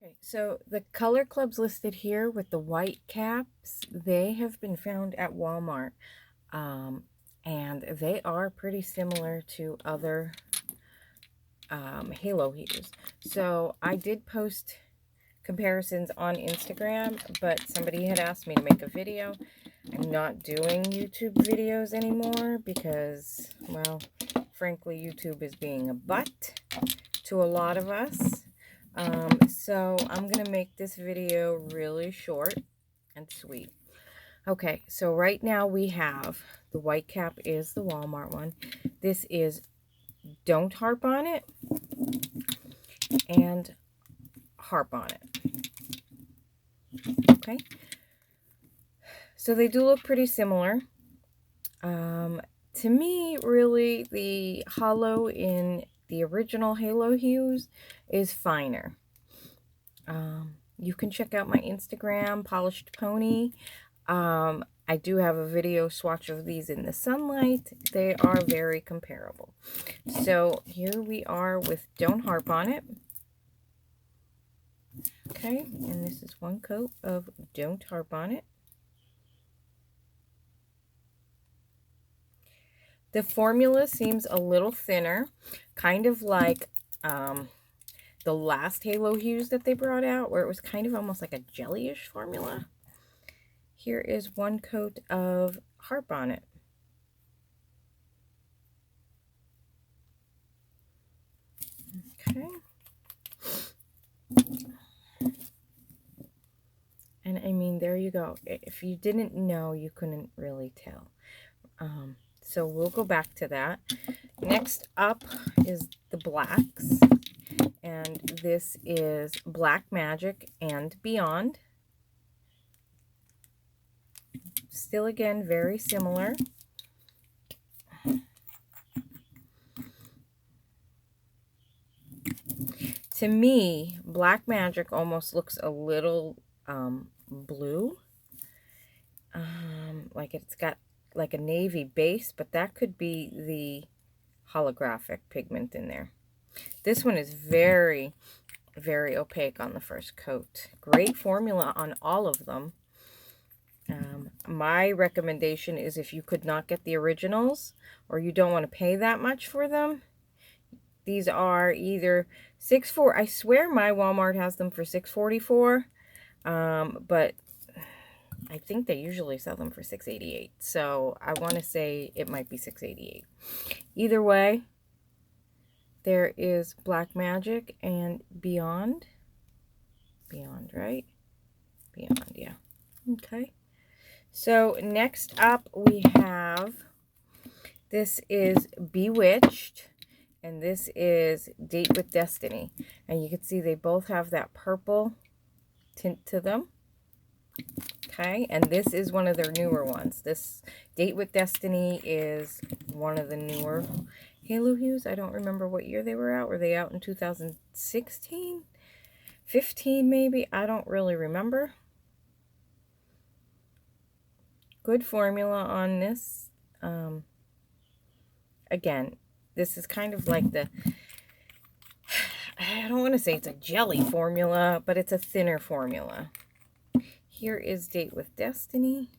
Okay, so the color clubs listed here with the white caps, they have been found at Walmart. And they are pretty similar to other Halo Hues. So I did post comparisons on Instagram, but somebody had asked me to make a video. I'm not doing YouTube videos anymore because, well, frankly, YouTube is being a butt to a lot of us. So I'm going to make this video really short and sweet. Okay, so right now we have the white cap is the Walmart one. This is Don't Harp on It and Harp on It. Okay, so they do look pretty similar. To me, really, the holo in the original Halo Hues is finer. You can check out my Instagram, Polished Pony. I do have a video swatch of these in the sunlight. They are very comparable. So here we are with Don't Harp on It. Okay, and this is one coat of Don't Harp on It. The formula seems a little thinner, kind of like the last Halo Hues that they brought out, where it was kind of almost like a jellyish formula. Here is one coat of Harp on It. Okay. And I mean, there you go. If you didn't know, you couldn't really tell. So we'll go back to that. Next up is the blacks. And this is Black Magic and Beyond. Still, again, very similar. To me, Black Magic almost looks a little blue. Like it's got like a navy base, but that could be the holographic pigment in there. This one is very, very opaque on the first coat. Great formula on all of them. My recommendation is if you could not get the originals or you don't want to pay that much for them, these are either $6.4. I swear my Walmart has them for $6.44, but I think they usually sell them for $6.88. So I want to say it might be $6.88. Either way, there is Black Magic and Beyond. Beyond, right? Beyond, yeah. Okay. So next up we have, this is Bewitched, and this is Date with Destiny. And you can see they both have that purple tint to them. Okay, and this is one of their newer ones. This Date with Destiny is one of the newer Halo Hues. I don't remember what year they were out. Were they out in 2016? 15 maybe? I don't really remember. Good formula on this. Again, this is kind of like the, I don't want to say it's a jelly formula, but it's a thinner formula. Here is Date with Destiny.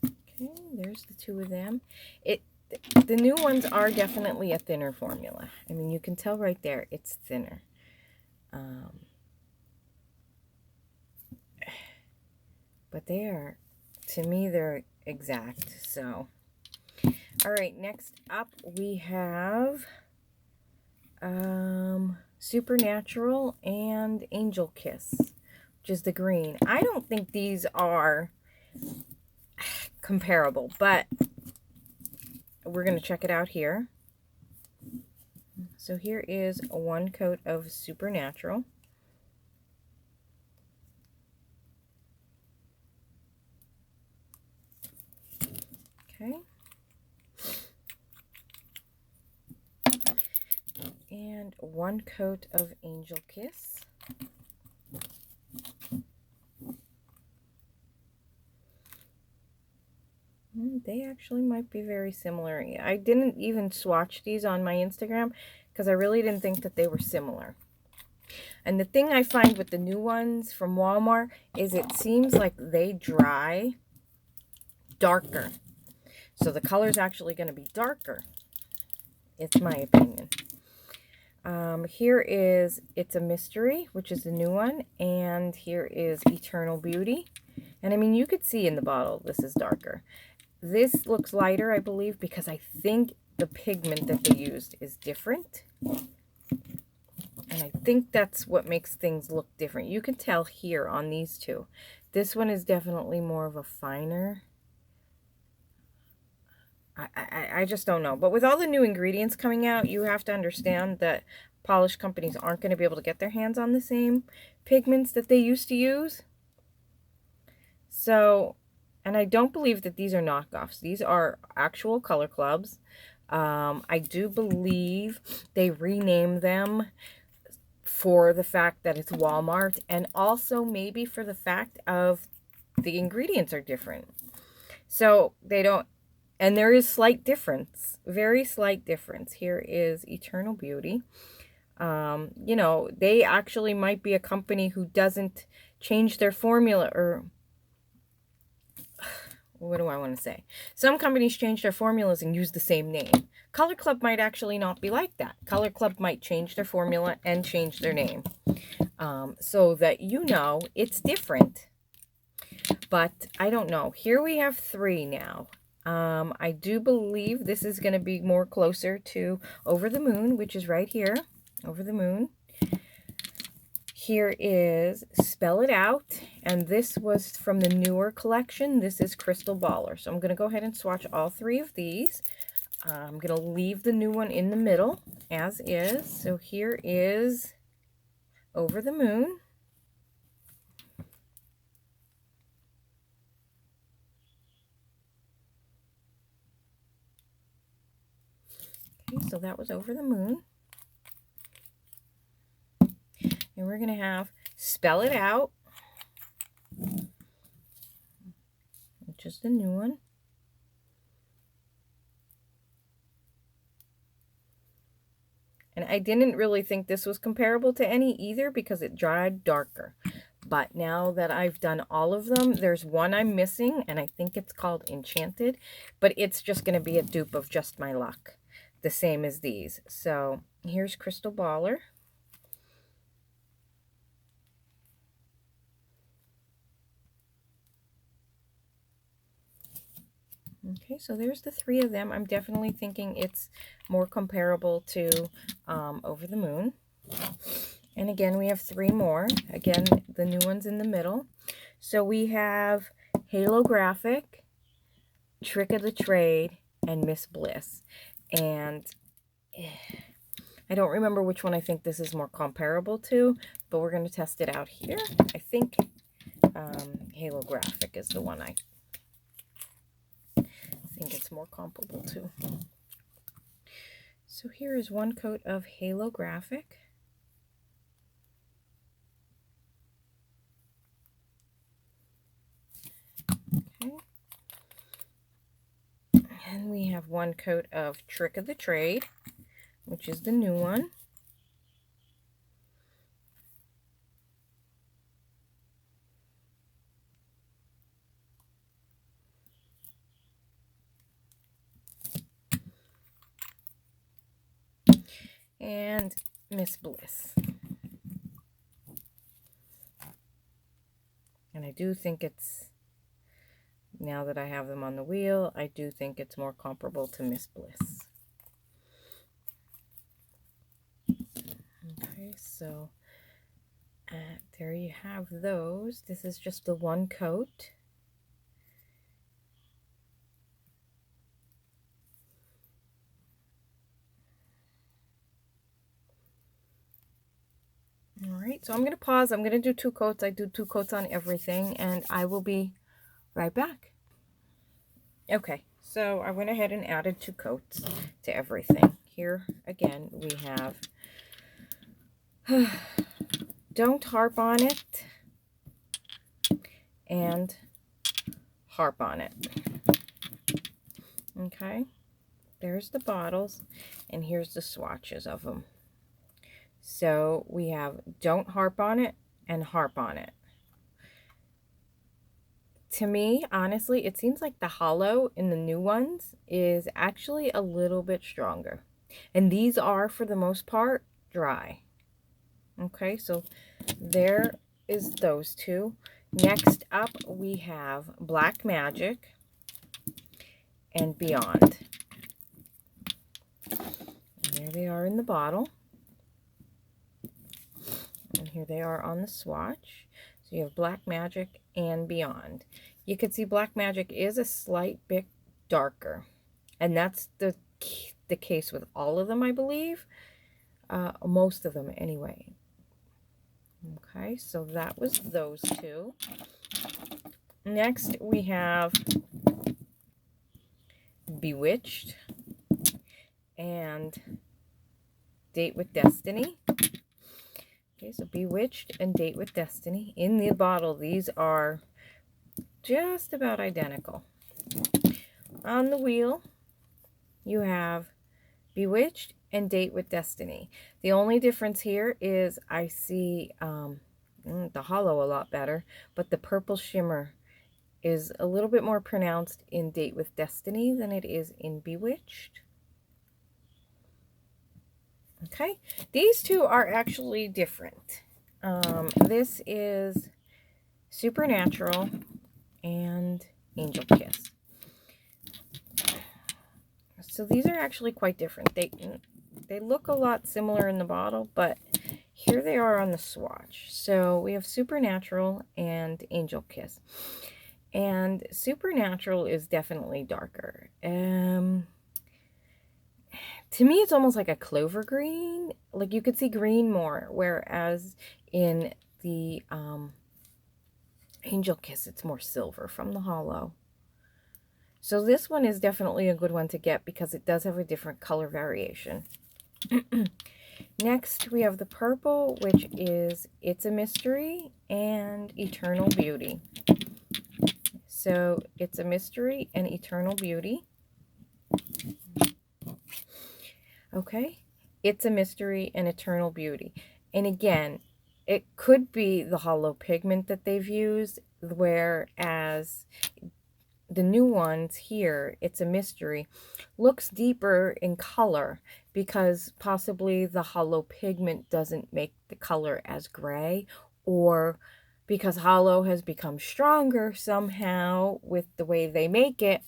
Okay, there's the two of them. The new ones are definitely a thinner formula. I mean, you can tell right there, it's thinner. But they are, to me, they're exact. So, all right, next up we have Supernatural and Angel Kiss, which is the green. I don't think these are comparable, but we're going to check it out here. So here is one coat of Supernatural. Okay. And one coat of Angel Kiss. they actually might be very similar. I didn't even swatch these on my Instagram because I really didn't think that they were similar. And the thing I find with the new ones from Walmart is it seems like they dry darker. So the color is actually going to be darker. It's my opinion. Here is It's a Mystery, which is the new one. And here is Eternal Beauty. And I mean, you could see in the bottle, this is darker. This looks lighter, I believe, because I think the pigment that they used is different. And I think that's what makes things look different. You can tell here on these two. This one is definitely more of a finer. I just don't know. But with all the new ingredients coming out, you have to understand that polish companies aren't going to be able to get their hands on the same pigments that they used to use. So, and I don't believe that these are knockoffs. These are actual Color Clubs. I do believe they rename them for the fact that it's Walmart, and also maybe for the fact of the ingredients are different. So they don't, and there is slight difference, very slight difference. Here is Eternal Beauty. You know, they actually might be a company who doesn't change their formula, or what do I want to say? Some companies change their formulas and use the same name. Color Club might actually not be like that. Color Club might change their formula and change their name. So that you know it's different. But I don't know. Here we have 3 now. I do believe this is going to be more closer to Over the Moon, which is right here. Over the Moon. Here is Spell It Out, and this was from the newer collection. This is Crystal Baller. So I'm going to go ahead and swatch all 3 of these. I'm going to leave the new one in the middle, as is. So here is Over the Moon. Okay, so that was Over the Moon. And we're going to have Spell It Out, which is the new one. And I didn't really think this was comparable to any either because it dried darker. But now that I've done all of them, there's one I'm missing, and I think it's called Enchanted. But it's just going to be a dupe of Just My Luck, the same as these. So here's Crystal Baller. Okay, so there's the 3 of them. I'm definitely thinking it's more comparable to Over the Moon. And again, we have 3 more. Again, the new one's in the middle. So we have Halo Graphic, Trick of the Trade, and Miss Bliss. And I don't remember which one I think this is more comparable to, but we're going to test it out here. I think Halo Graphic is the one I think it's more comparable to. So here is one coat of Halo Graphic. Okay. And we have one coat of Trick of the Trade, which is the new one. And Miss Bliss. And I do think it's, now that I have them on the wheel, I do think it's more comparable to Miss Bliss. Okay, so there you have those. This is just the one coat. All right, so I'm going to pause. I'm going to do 2 coats. I do 2 coats on everything, and I will be right back. Okay, so I went ahead and added 2 coats to everything. Here, again, we have Don't Harp on It and Harp on It. Okay, there's the bottles, and here's the swatches of them. So we have Don't Harp on It and Harp on It. To me, honestly, it seems like the hollow in the new ones is actually a little bit stronger. And these are, for the most part, dry. Okay, so there is those two. Next up, we have Black Magic and Beyond. And there they are in the bottle. And here they are on the swatch. So you have Black Magic and Beyond. You can see Black Magic is a slight bit darker. And that's the case with all of them, I believe. Most of them, anyway. Okay, so that was those two. Next, we have Bewitched and Date with Destiny. Okay, so Bewitched and Date with Destiny. In the bottle, these are just about identical. On the wheel, you have Bewitched and Date with Destiny. The only difference here is I see the hollow a lot better, but the purple shimmer is a little bit more pronounced in Date with Destiny than it is in Bewitched. Okay, these two are actually different. This is Supernatural and Angel Kiss. So these are actually quite different. They look a lot similar in the bottle, but here they are on the swatch. So we have Supernatural and Angel Kiss. And Supernatural is definitely darker. To me, it's almost like a clover green. Like you could see green more, whereas in the Angel Kiss, it's more silver from the hollow. So this one is definitely a good one to get because it does have a different color variation. Next, we have the purple, which is It's a Mystery and Eternal Beauty. So It's a Mystery and Eternal Beauty. Okay, It's a Mystery and Eternal Beauty. And again, it could be the hollow pigment that they've used, whereas the new ones here, It's a Mystery, looks deeper in color because possibly the hollow pigment doesn't make the color as gray, or because hollow has become stronger somehow with the way they make it.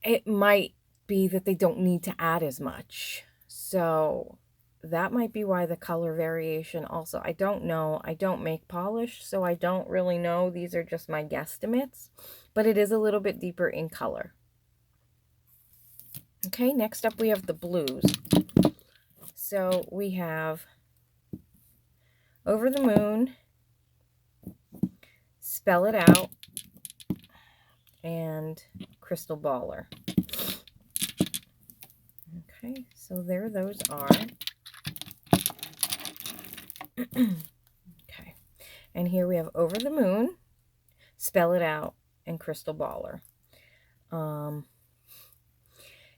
It might be that they don't need to add as much. So that might be why the color variation also. I don't know. I don't make polish, so I don't really know. These are just my guesstimates. But it is a little bit deeper in color. Okay, next up we have the blues. So we have Over the Moon, Spell It Out, and Crystal Baller. Okay, so there those are. Okay, and here we have Over the Moon, Spell It Out, and Crystal Baller.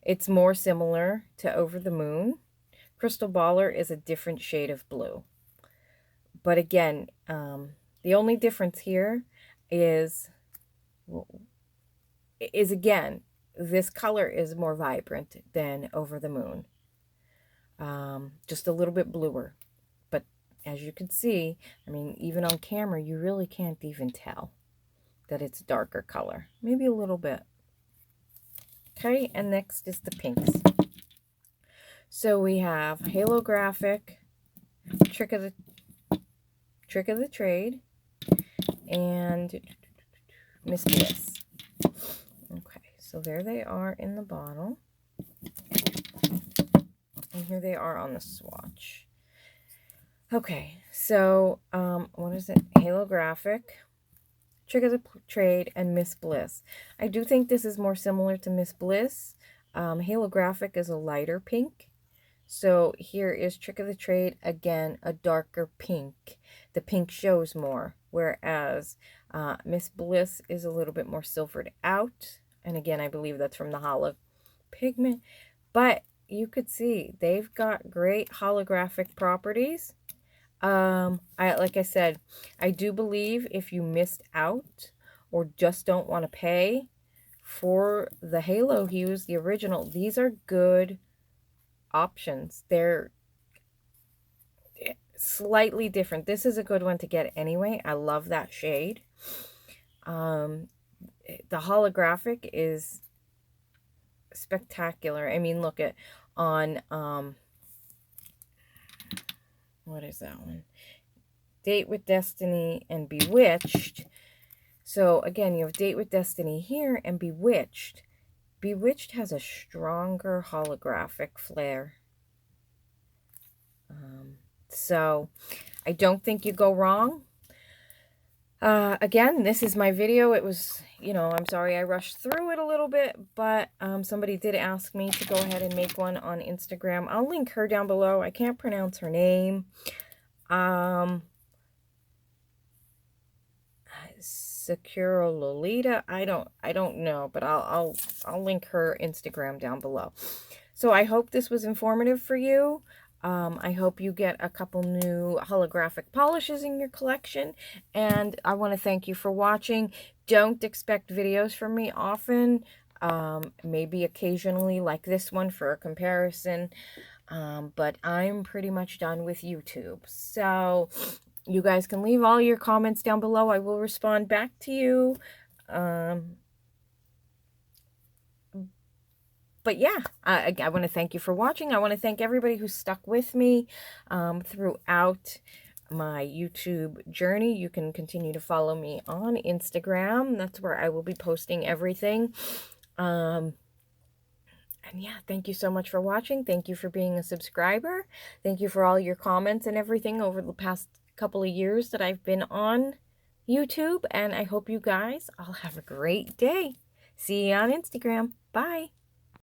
It's more similar to Over the Moon. Crystal Baller is a different shade of blue. But again, the only difference here is again, this color is more vibrant than Over the Moon. Just a little bit bluer. But as you can see, I mean, even on camera, you really can't even tell that it's a darker color. Maybe a little bit. Okay, and next is the pinks. So we have Halographic, Trick of the Trade, and Miss Bliss. Okay, so there they are in the bottle. And here they are on the swatch. Okay, so what is it? Halographic, Trick of the Trade, and Miss Bliss. I do think this is more similar to Miss Bliss. Halographic is a lighter pink. So here is Trick of the Trade, again, a darker pink. The pink shows more, whereas Miss Bliss is a little bit more silvered out. And again, I believe that's from the Holo pigment. But you could see they've got great holographic properties. Like I said, I do believe if you missed out or just don't want to pay for the Halo Hues, the original, these are good options. They're slightly different. This is a good one to get anyway. I love that shade. The holographic is spectacular. I mean, look at on what is that one? Date with Destiny and Bewitched. So again, you have Date with Destiny here and Bewitched. Bewitched has a stronger holographic flare. So I don't think you go wrong. Again, this is my video. It was, you know, I'm sorry I rushed through it a little bit, but somebody did ask me to go ahead and make one on Instagram. I'll link her down below. I can't pronounce her name. Secure Lolita. I don't know, but I'll link her Instagram down below. So I hope this was informative for you. I hope you get a couple new holographic polishes in your collection. And I want to thank you for watching. Don't expect videos from me often. Maybe occasionally like this one for a comparison. But I'm pretty much done with YouTube. So you guys can leave all your comments down below. I will respond back to you. But yeah, I want to thank you for watching. I want to thank everybody who stuck with me throughout my YouTube journey. You can continue to follow me on Instagram. That's where I will be posting everything. And yeah, thank you so much for watching. Thank you for being a subscriber. Thank you for all your comments and everything over the past couple of years that I've been on YouTube. And I hope you guys all have a great day. See you on Instagram. Bye.